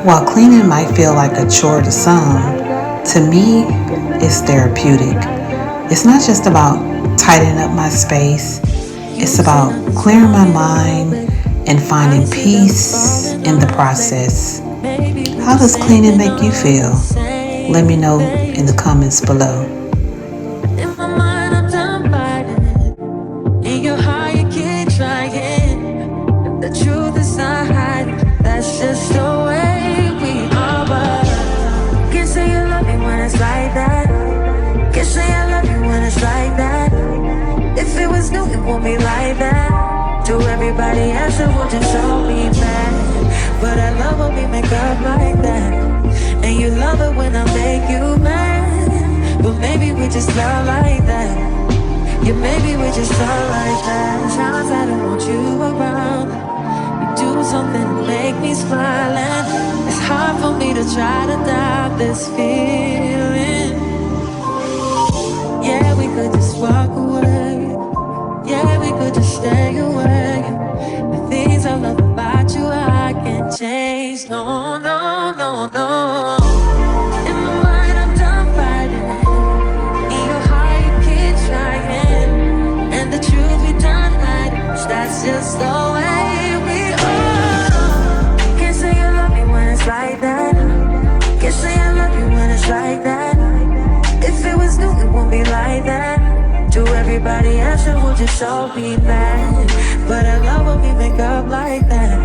While cleaning might feel like a chore to some, to me, it's therapeutic. It's not just about tidying up my space, it's about clearing my mind and finding peace in the process. How does cleaning make you feel? Let me know in the comments below. In my mind, I'm done fighting it. In your heart, you keep trying. The truth is not hiding. That's just the way we are. But can't say you love me when it's like that. Can't say I love you when it's like that. If it was new, it won't be like that. To everybody else, it would just all be bad. But I love when we make up like that. And you love it when I make you mad. But maybe we just love like that. Yeah, maybe we just love like that. Times I don't want you around. You do something to make me smile. And it's hard for me to try to doubt this feeling. Yeah, we could just walk away. Yeah, we could just stay away. The things I love about you, I can't change. No, no, no, no. In my mind, I'm done fighting it. In your heart, you keep trying. And the truth, we done hiding. That's just the way we are. Can't say you love me when it's like that. Can't say I love you when it's like that. If it was new, it won't be like that. To everybody else, it would just all be bad. But I love when we make up like that.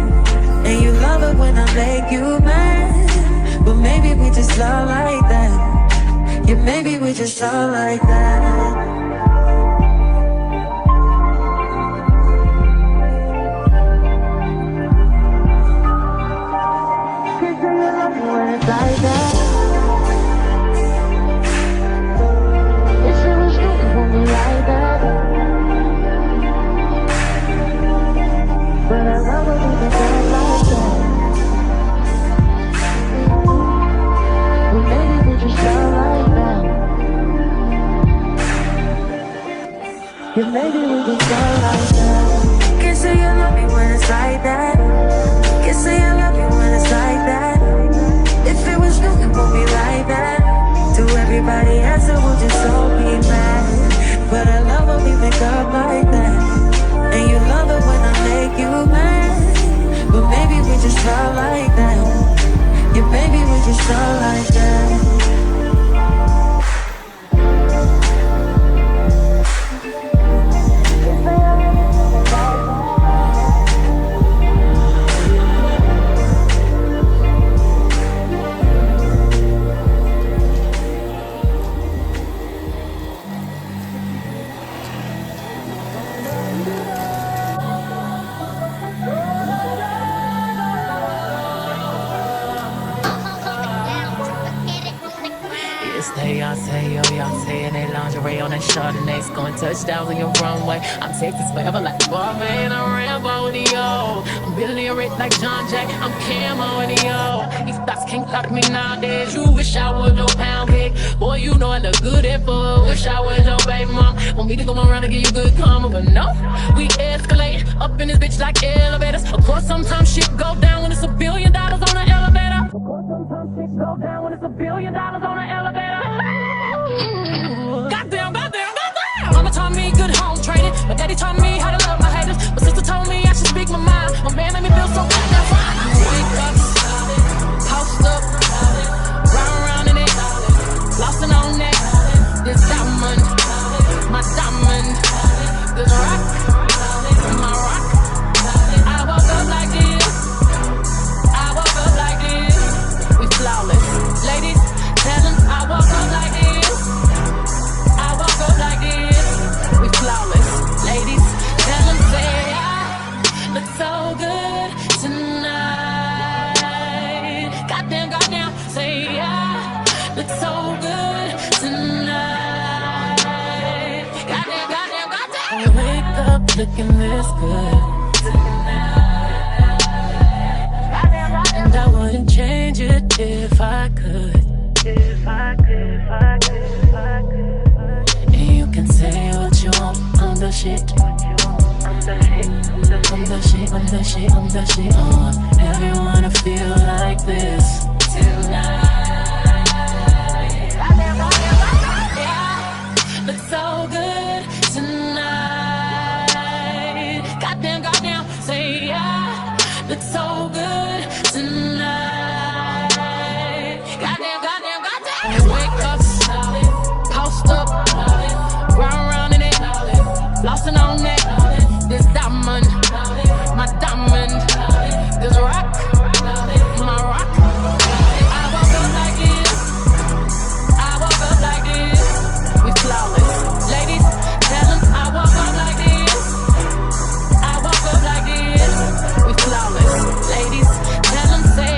And you love it when I make you mad. But maybe we just love like that. Yeah, maybe we just love like that. Can't say you love me when it's like that. If it was new, it won't be like that. But I love when we make up like that. But maybe we just love like that. Yeah, maybe we just love like that. Can't say you love me when it's like that. Can't say I love you when it's like that. If it was new, it won't be like that. To everybody else, it will just all be mad. But I love when we make up like that. And you love it when I make you mad. But maybe we just love like that. Yeah, maybe we just love like that. Y'all saying they lingerie on that Chardonnay, scoring touchdowns on your runway. I'm Texas forever like Barman, I'm Rambo in the O. I'm Billy Rich like John Jack, I'm Camo in the O. These thoughts can't stop me nowadays. You wish I was your pound cake. Boy, you know I look good at full. Wish I was your baby mom. Want me to come around and give you good karma, but no. We escalate up in this bitch like elevators. Of course, sometimes shit go down when it's $1 billion on an elevator. Of course, sometimes shit go down when it's $1 billion on an elevator. Goddamn, goddamn, goddamn. Mama taught me good home training. My daddy taught me how to love my haters. My sister told me I should speak my mind. My man made me feel so goddamn fine. Wake up, housed up, round in it, lost and on that. This diamond, my diamond, this rock, my rock. I woke up like this. I woke up like this. We flawless, ladies. Tell them I woke up like this. I woke up like this. We flawless, ladies. Tell them say I look so good tonight. Goddamn, goddamn, say I look so good tonight. Goddamn, goddamn, goddamn. I wake up looking this good. And I wouldn't change it if I could. If I could, if I could, if I could. And you can say what you want, I'm the shit. I'm the Everyone to feel like this tonight. Yeah, looks so good tonight. Goddamn, goddamn, say yeah. Looks so good tonight. Goddamn, goddamn, goddamn. Wake up, post up, round round in it, flossing on it. This diamond, my diamond. This rock, my rock. I woke up like this. I woke up like this. We flawless. Ladies, tell them I woke up like this. I woke up like this. We flawless. Ladies, tell them say.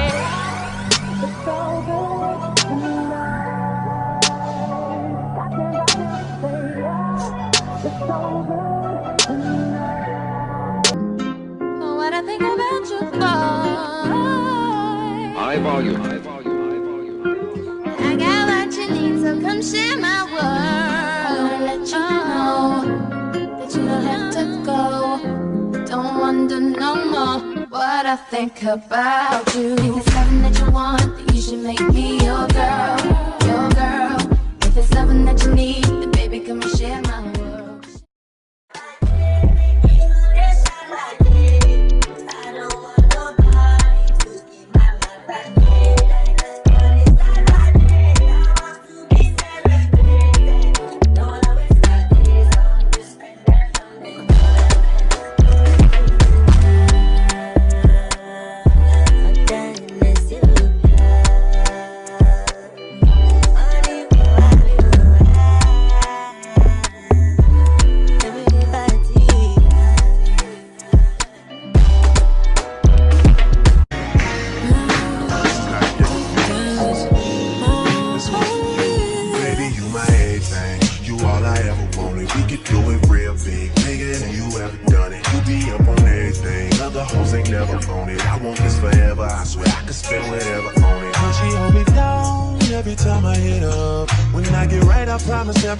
It's so good tonight. It's so good tonight. What I think about you, boy. High volume. I got what you need, so come share my world. I wanna let you know that you don't have to go. Don't wonder no more what I think about you. If it's something that you want, then you should make me your girl, your girl. If it's something that you need, then baby come and share my world.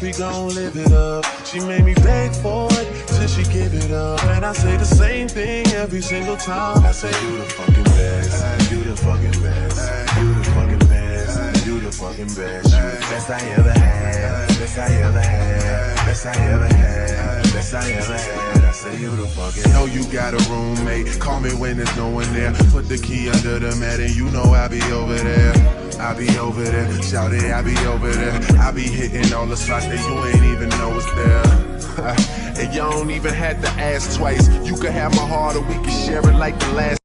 We gon' live it up. She made me beg for it till she give it up. And I say the same thing every single time. I say you the fucking best, you the fucking best, you the fucking best, you the fucking best. You the best I ever had, best I ever had, best I ever had, best I ever had. I say you the fucking. Know you got a roommate. Call me when there's no one there. Put the key under the mat and you know I'll be over there. I be over there, shout it, I be over there. I be hitting all the spots that you ain't even know it's there. And you don't even have to ask twice. You can have my heart or we can share it like the last.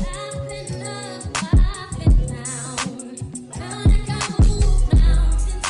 I've been down, found a couple mountains,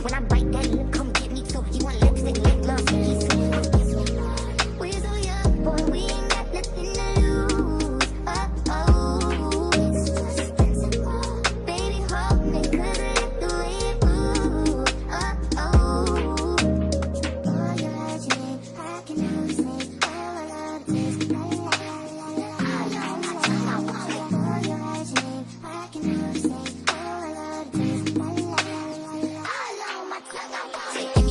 When I bite that lip, come get me too. You want lipstick, lip gloss, sticky sweet. We're so young, boy, we ain't got nothing to lose. Oh, it's just principle. Baby, hold me, 'cause I like the way it moves. Oh, your eyes, you ain't cracking out, say, oh, I love this. La, la, la, la, la. Oh, your eyes, you ain't cracking out, say, oh, I love this. La, la, la, la, la. Oh, my tongue, I want it.